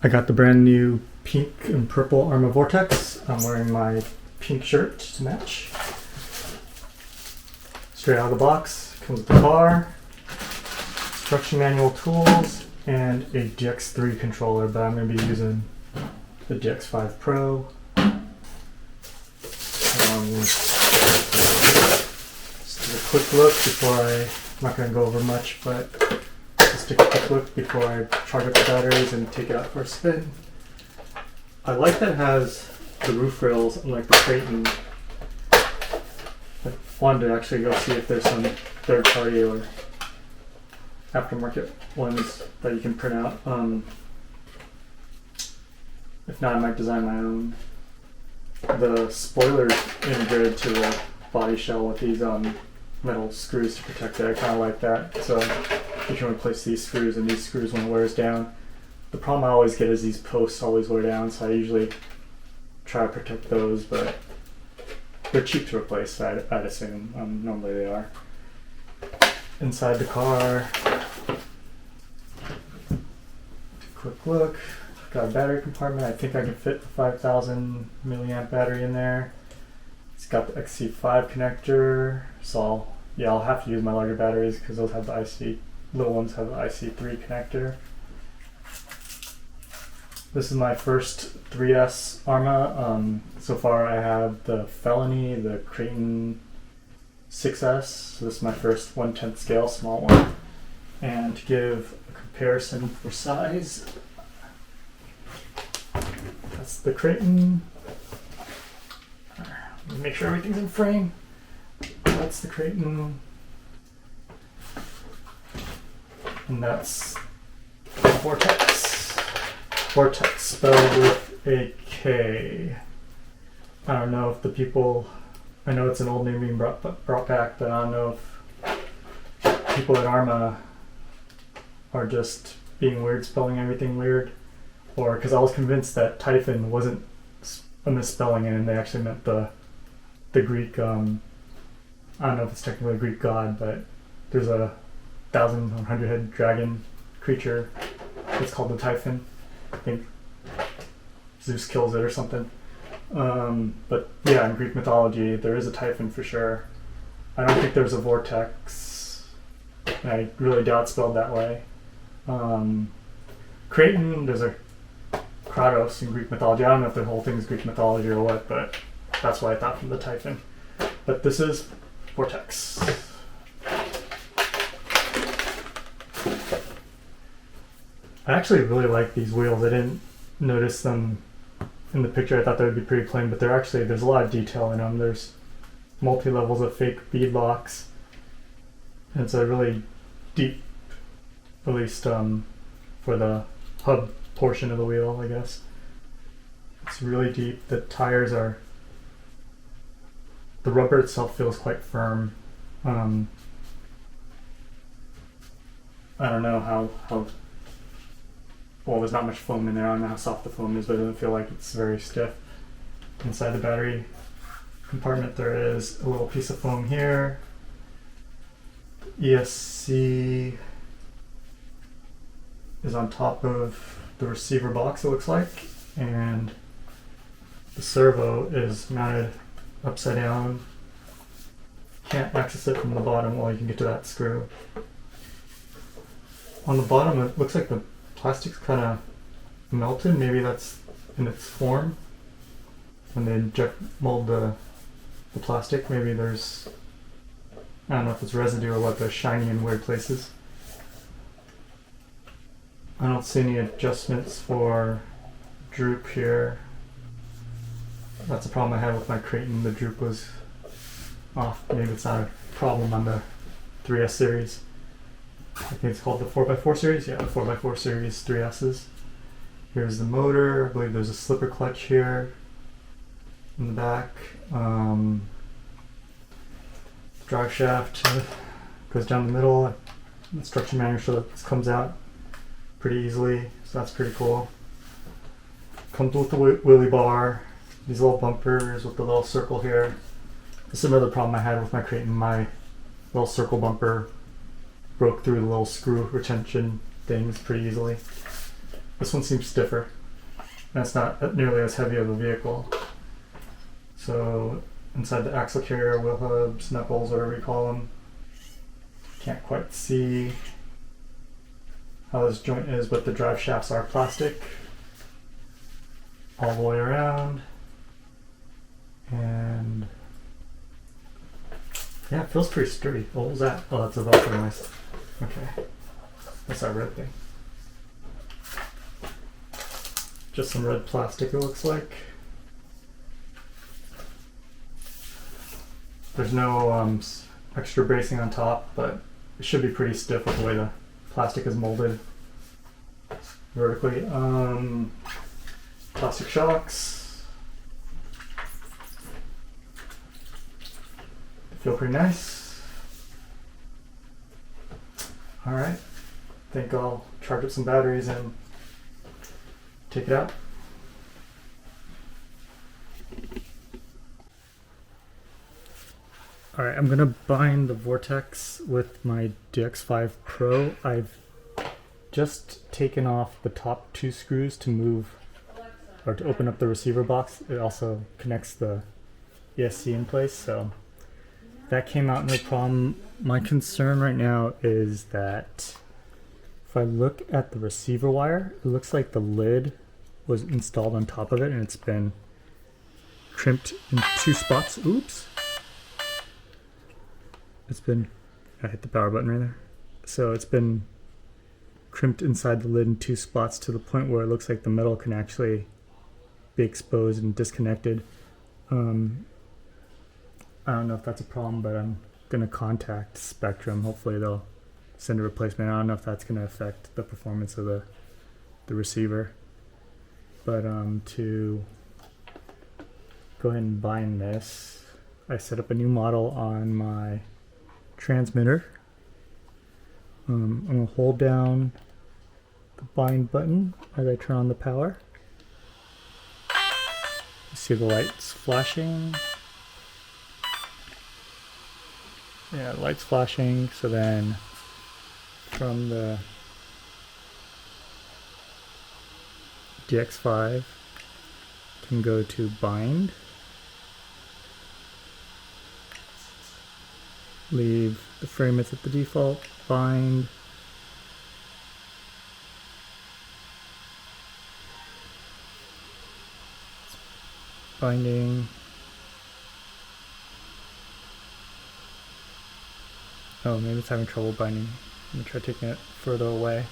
I got the brand new pink and purple Arrma Vorteks. I'm wearing my pink shirt to match. Straight out of the box, comes with the car, instruction manual, tools, and a DX3 controller, but I'm going to be using the DX5 Pro. Just a quick look before I'm not going to go over much, but just take a quick look before I charge up the batteries and take it out for a spin. I like that it has the roof rails, unlike the Creighton. I wanted to actually go see if there's some third party or aftermarket ones that you can print out. If not, I might design my own. The spoiler's integrated to the body shell with these metal screws to protect it. I kind of like that. So you can replace these screws, and these screws when it wears down. The problem I always get is these posts always wear down, so I usually try to protect those, but they're cheap to replace, I'd assume. Normally they are. Inside the car, quick look. Got a battery compartment. I think I can fit the 5,000 milliamp battery in there. It's got the XC5 connector, so I'll have to use my larger batteries because those have the little ones have the IC3 connector. This is my first 3S Arrma. So far I have the Felony, the Creighton 6S, so this is my first 1/10 scale, small one. And to give a comparison for size, that's the Creighton. Let me make sure everything's in frame. That's the Creighton. And that's Vorteks. Vorteks spelled with a K. I don't know if the people, I know it's an old name being brought back, but I don't know if people at Arrma are just being weird, spelling everything weird, or because I was convinced that Typhon wasn't a misspelling and they actually meant the Greek, I don't know if it's technically a Greek god, but there's a 1,100 head dragon creature that's called the Typhon. I think Zeus kills it or something. But yeah, in Greek mythology, there is a Typhon for sure. I don't think there's a Vortex. I really doubt it's spelled that way. Creighton, there's a Kratos in Greek mythology. I don't know if the whole thing is Greek mythology or what, but that's what I thought from the Typhon. But this is Vorteks. I actually really like these wheels. I didn't notice them in the picture. I thought they would be pretty plain, but there's a lot of detail in them. There's multi-levels of fake bead locks. And it's a really deep, at least for the hub portion of the wheel, I guess. It's really deep. The tires are, the rubber itself feels quite firm. I don't know how well, there's not much foam in there. I don't know how soft the foam is, but it doesn't feel like it's very stiff. Inside the battery compartment, there is a little piece of foam here. ESC is on top of the receiver box, it looks like, and the servo is mounted upside down. Can't access it from the bottom. Well, you can get to that screw. On the bottom, it looks like the plastic's kind of melted. Maybe that's in its form. When they inject mold the plastic, maybe there's, I don't know if it's residue or what, but it's shiny in weird places. I don't see any adjustments for droop here. That's a problem I had with my Creighton. The droop was off. Maybe it's not a problem on the 3S series. I think it's called the 4x4 series. Yeah, the 4x4 series 3Ss. Here's the motor. I believe there's a slipper clutch here in the back. Drive shaft goes down the middle. Instruction manual shows that this comes out pretty easily, so that's pretty cool. Comes with the wheelie bar. These little bumpers with the little circle here. This is another problem I had with my Creighton. My little circle bumper broke through the little screw retention things pretty easily. This one seems stiffer. And it's not nearly as heavy of a vehicle. So inside the axle carrier, wheel hubs, knuckles, whatever you call them, can't quite see how this joint is, but the drive shafts are plastic all the way around. And yeah, it feels pretty sturdy. What was that? Oh, that's a Velcro noise. Okay. That's our red thing. Just some red plastic, it looks like. There's no extra bracing on top, but it should be pretty stiff with the way the plastic is molded vertically. Plastic shocks. They feel pretty nice. Alright, I think I'll charge up some batteries and take it out. Alright, I'm gonna bind the Vorteks with my DX5 Pro. I've just taken off the top 2 screws to move or to open up the receiver box. It also connects the ESC in place, so that came out no problem. My concern right now is that if I look at the receiver wire, it looks like the lid was installed on top of it and it's been crimped in 2 spots. Oops. I hit the power button right there. So it's been crimped inside the lid in 2 spots to the point where it looks like the metal can actually be exposed and disconnected. I don't know if that's a problem, but I'm gonna contact Spectrum. Hopefully they'll send a replacement. I don't know if that's gonna affect the performance of the receiver. But to go ahead and bind this, I set up a new model on my transmitter. I'm going to hold down the bind button as I turn on the power. You see the lights flashing. Yeah, lights flashing. So then from the DX5 can go to bind. Leave the frame as at the default, bind, binding, oh maybe it's having trouble binding, let me try taking it further away,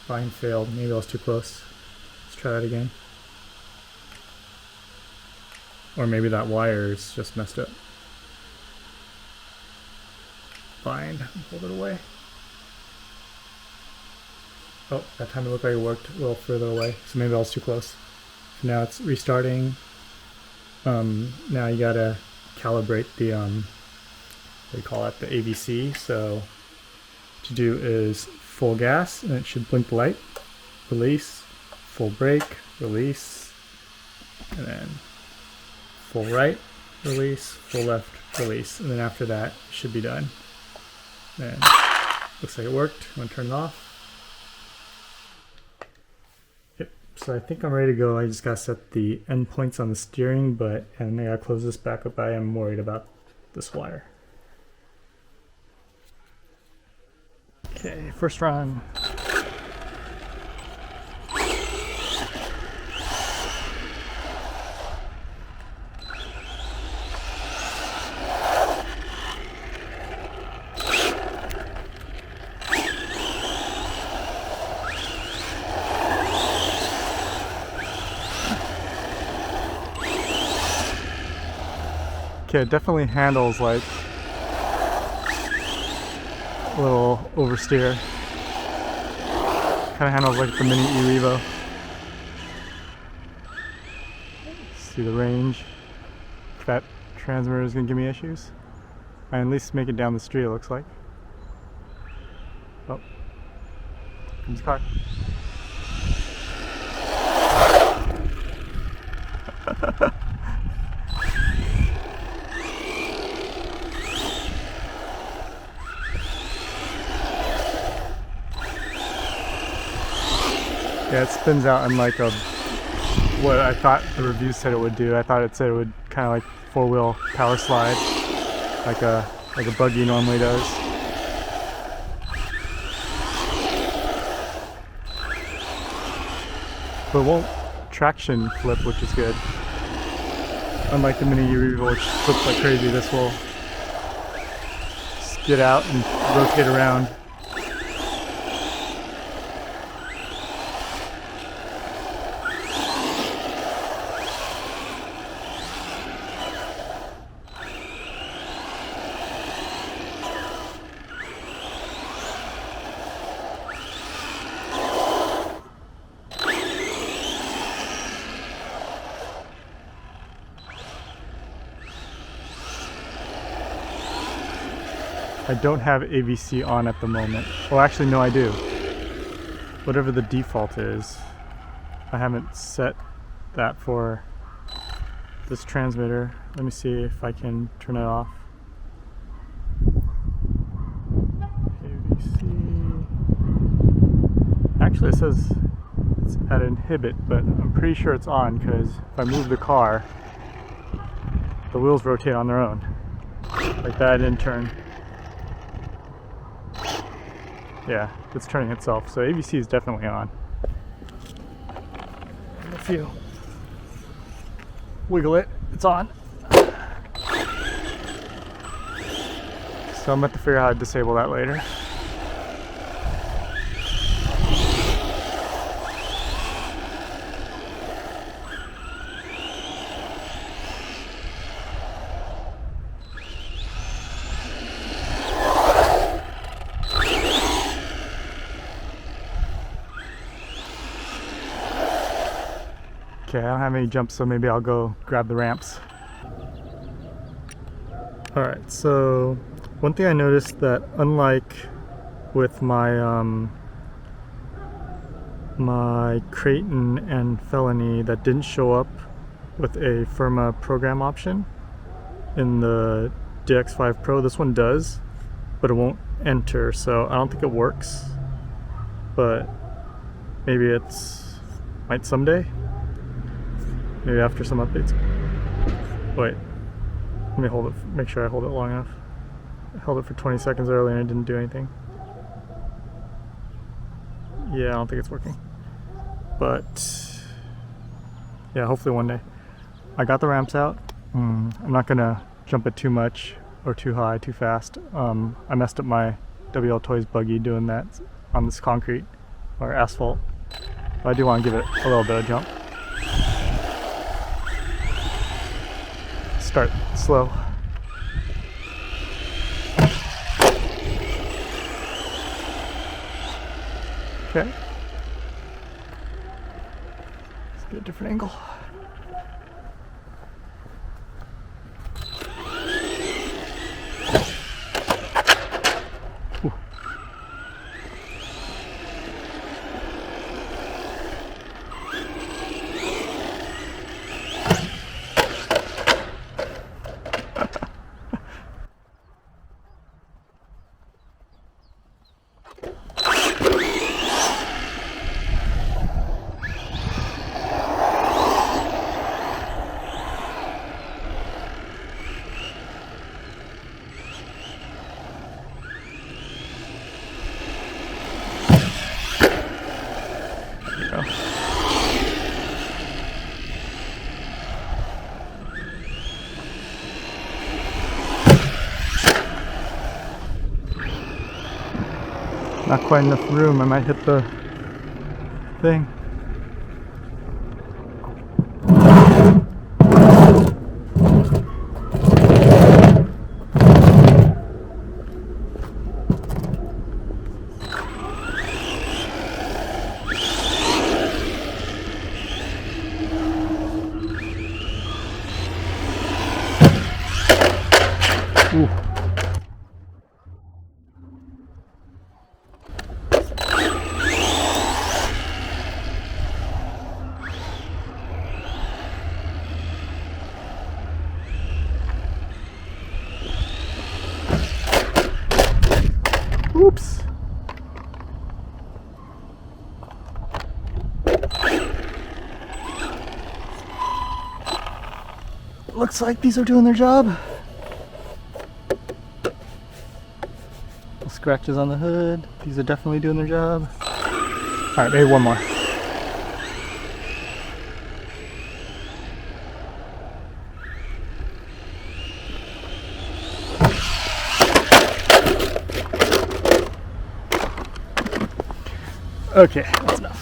bind failed, maybe I was too close, let's try that again, or maybe that wire is just messed up. Bind, hold it away. Oh, that time it looked like it worked a little further away, so maybe I was too close. So now it's restarting. Now you gotta calibrate the, what do you call it, the AVC. So what you do is full gas, and it should blink the light. Release, full brake, release, and then full right, release, full left, release. And then after that, it should be done. Then looks like it worked. I'm gonna turn it off. Yep. So I think I'm ready to go. I just gotta set the endpoints on the steering, and I gotta close this back up. I am worried about this wire. Okay, first run. Okay, it definitely handles like a little oversteer. Kind of handles like the mini e-Revo. See the range. If that transmitter is going to give me issues. I at least make it down the street, it looks like. Oh, comes the car. Yeah, it spins out unlike what I thought the reviews said it would do. I thought it said it would kind of like four-wheel power slide, like a buggy normally does. But it won't traction flip, which is good. Unlike the Mini Uriva, which flips like crazy, this will get out and rotate around. I don't have AVC on at the moment. Oh, actually, no, I do. Whatever the default is, I haven't set that for this transmitter. Let me see if I can turn it off. AVC. Actually, it says it's at inhibit, but I'm pretty sure it's on because if I move the car, the wheels rotate on their own. Like that, in turn. Yeah, it's turning itself, so AVC is definitely on. And if you wiggle it, it's on. So I'm going to have to figure out how to disable that later. Okay, I don't have any jumps, so maybe I'll go grab the ramps. Alright, so one thing I noticed that unlike with my my Creighton and Felony that didn't show up with a Firma program option in the DX5 Pro, this one does, but it won't enter, so I don't think it works, but maybe might someday. Maybe after some updates. Wait, let me hold it, make sure I hold it long enough. I held it for 20 seconds earlier and it didn't do anything. Yeah, I don't think it's working. But, yeah, hopefully one day. I got the ramps out. I'm not gonna jump it too much or too high, too fast. I messed up my WL Toys buggy doing that on this concrete or asphalt. But I do want to give it a little bit of jump. Start slow. Okay. Let's get a different angle. Ooh. Not quite enough room, I might hit the thing. Ooh. Oops. looks like these are doing their job. Little scratches on the hood. These are definitely doing their job. Alright, maybe one more. Okay, that's enough.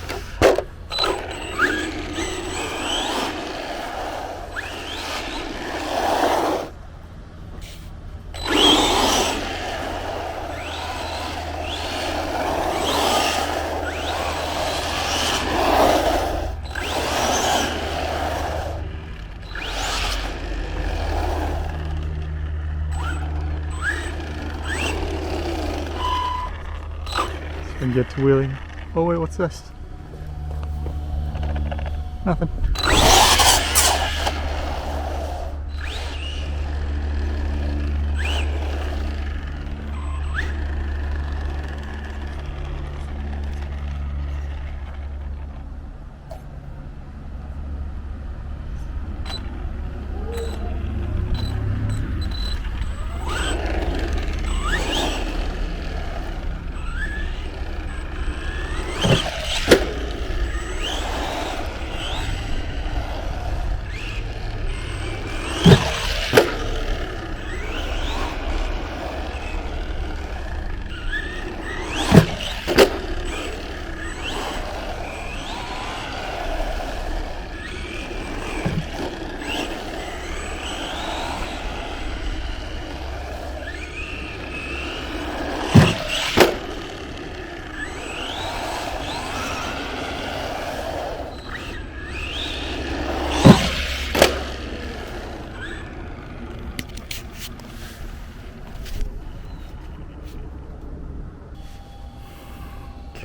And get to wheeling. Oh wait, what's this? Nothing.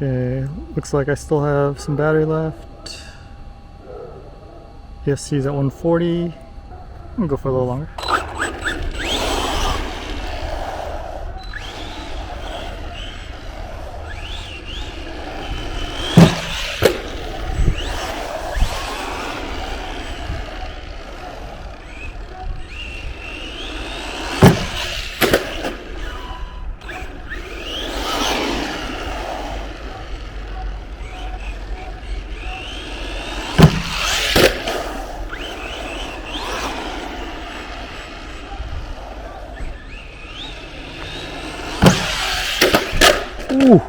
Okay, looks like I still have some battery left. ESC's at 140. I'm gonna go for a little longer. Ooh.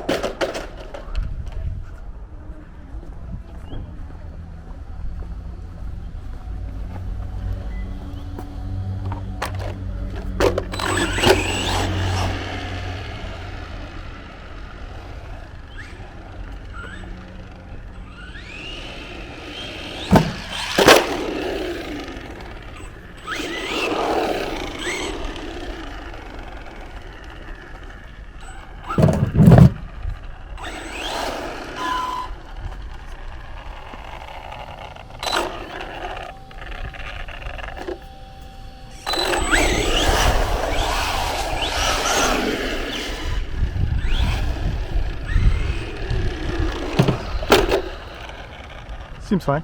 Seems fine.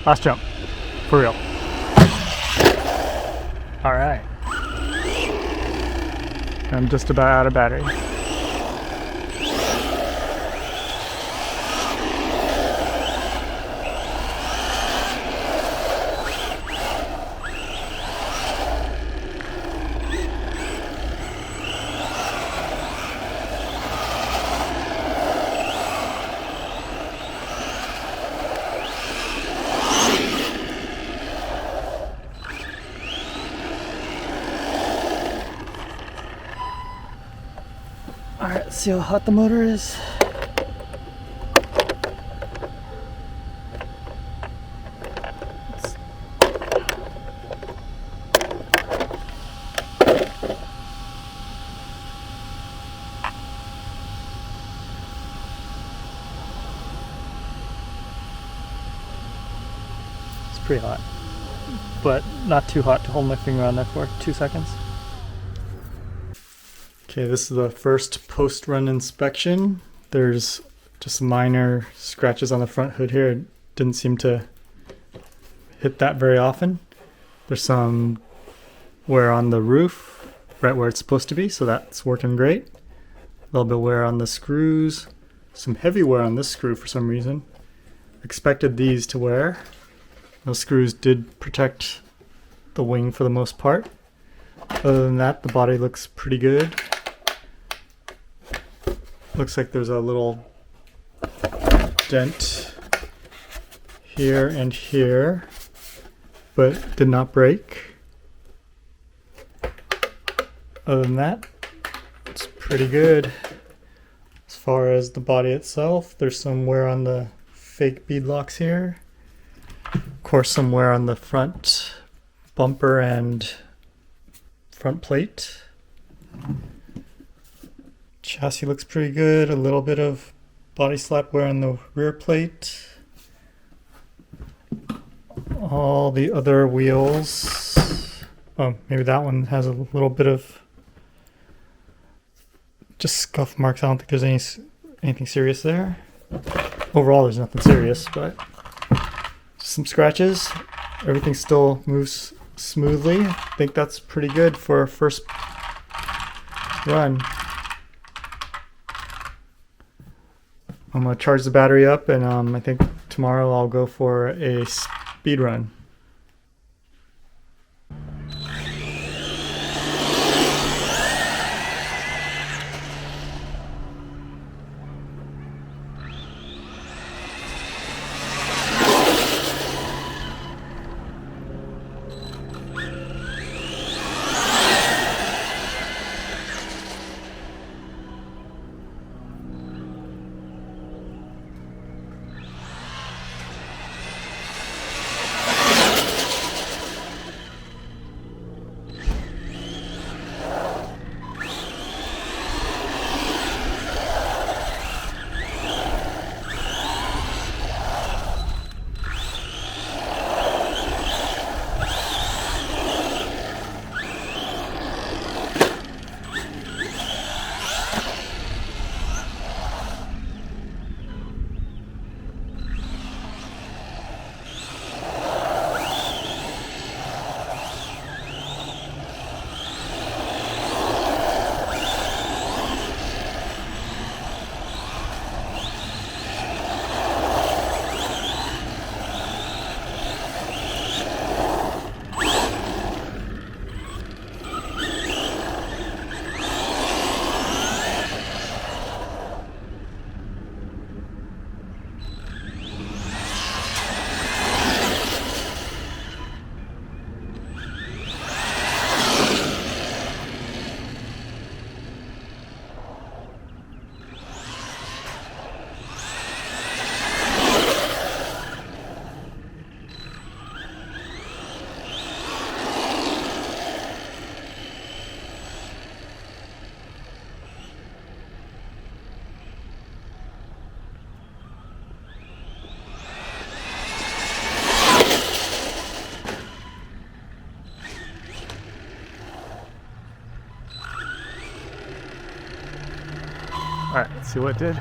Last jump. For real. Alright. I'm just about out of battery. Alright, let's see how hot the motor is. It's pretty hot, but not too hot to hold my finger on there for 2 seconds. Okay, this is the first post-run inspection. There's just minor scratches on the front hood here. It didn't seem to hit that very often. There's some wear on the roof, right where it's supposed to be, so that's working great. A little bit of wear on the screws, some heavy wear on this screw for some reason. Expected these to wear. Those screws did protect the wing for the most part. Other than that, the body looks pretty good. Looks like there's a little dent here and here, but did not break. Other than that, it's pretty good. As far as the body itself, there's some wear on the fake bead locks here. Of course, some wear on the front bumper and front plate. Chassis looks pretty good. A little bit of body slap wear on the rear plate. All the other wheels. Oh, maybe that one has a little bit of just scuff marks. I don't think there's anything serious there. Overall, there's nothing serious, but just some scratches. Everything still moves smoothly. I think that's pretty good for a first run. I'm going to charge the battery up, and I think tomorrow I'll go for a speed run. Alright, let's see what it did.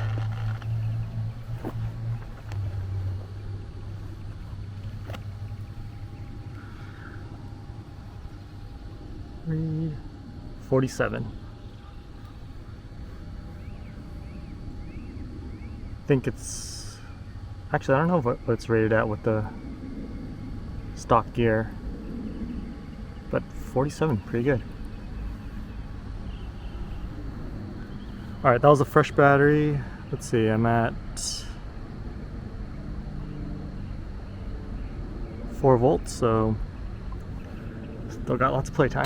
read 47. I think it's actually, I don't know what it's rated at with the stock gear, but 47, pretty good. Alright, that was a fresh battery. Let's see, I'm at 4 volts, so still got lots of playtime.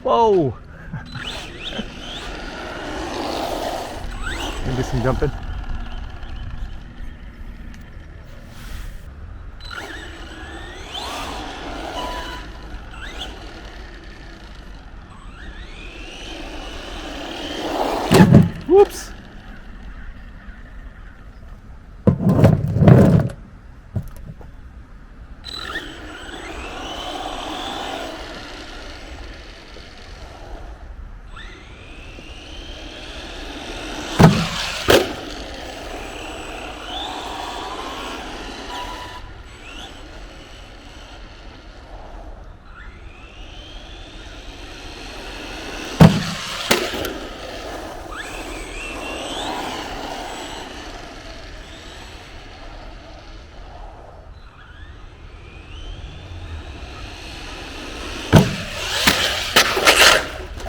Whoa! Maybe some jumping. Whoops!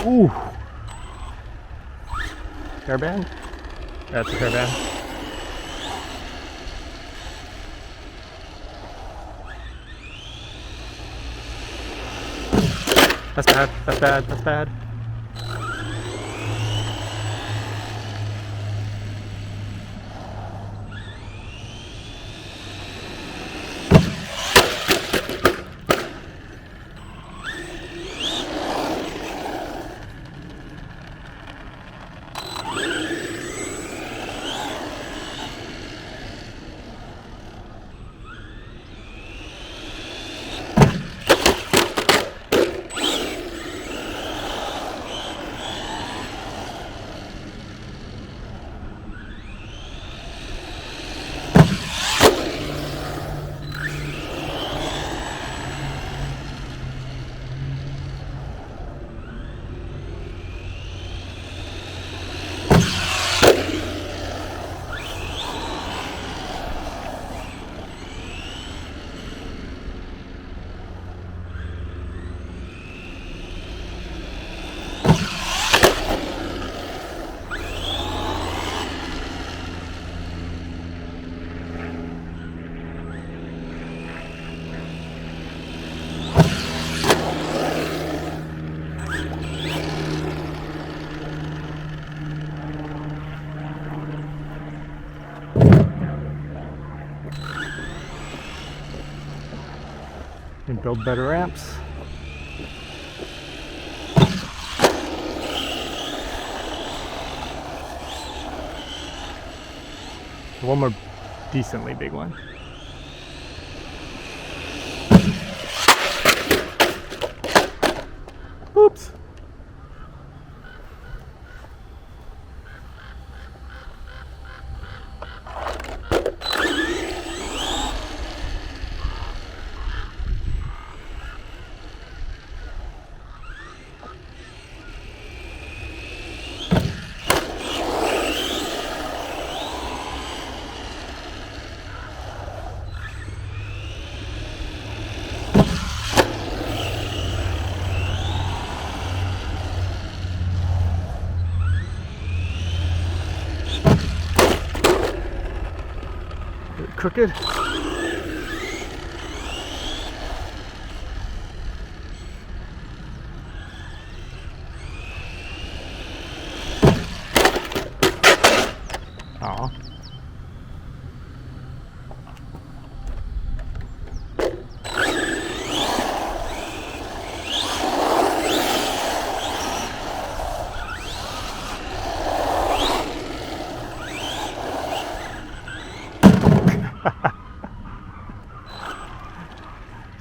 Ooh! Hairband? That's a hairband. That's bad, that's bad, that's bad. And build better ramps. One more decently big one. Oops. Crooked. Aw.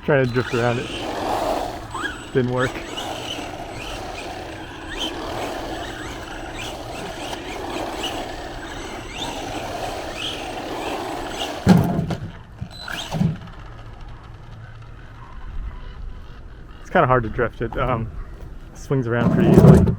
Trying to drift around it. didn't work. It's kind of hard to drift. It swings around pretty easily.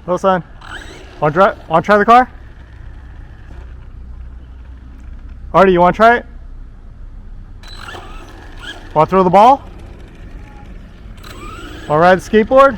Hello, son. Want to try the car? Artie, you want to try it? Want to throw the ball? Want to ride the skateboard?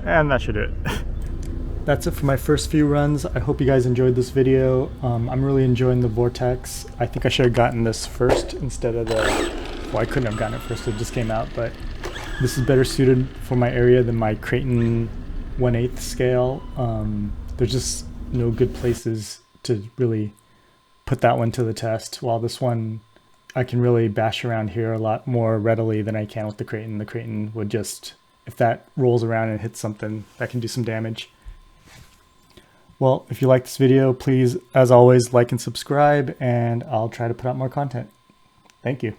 And that should do it. That's it for my first few runs. I hope you guys enjoyed this video. I'm really enjoying the Vorteks. I think I should have gotten this first instead of the... Well, I couldn't have gotten it first, it just came out, but this is better suited for my area than my Creighton 1/8 scale. There's just no good places to really put that one to the test, while this one I can really bash around here a lot more readily than I can with the Creighton. The Creighton would just... If that rolls around and hits something, that can do some damage. Well, if you like this video, please, as always, like and subscribe, and I'll try to put out more content. Thank you.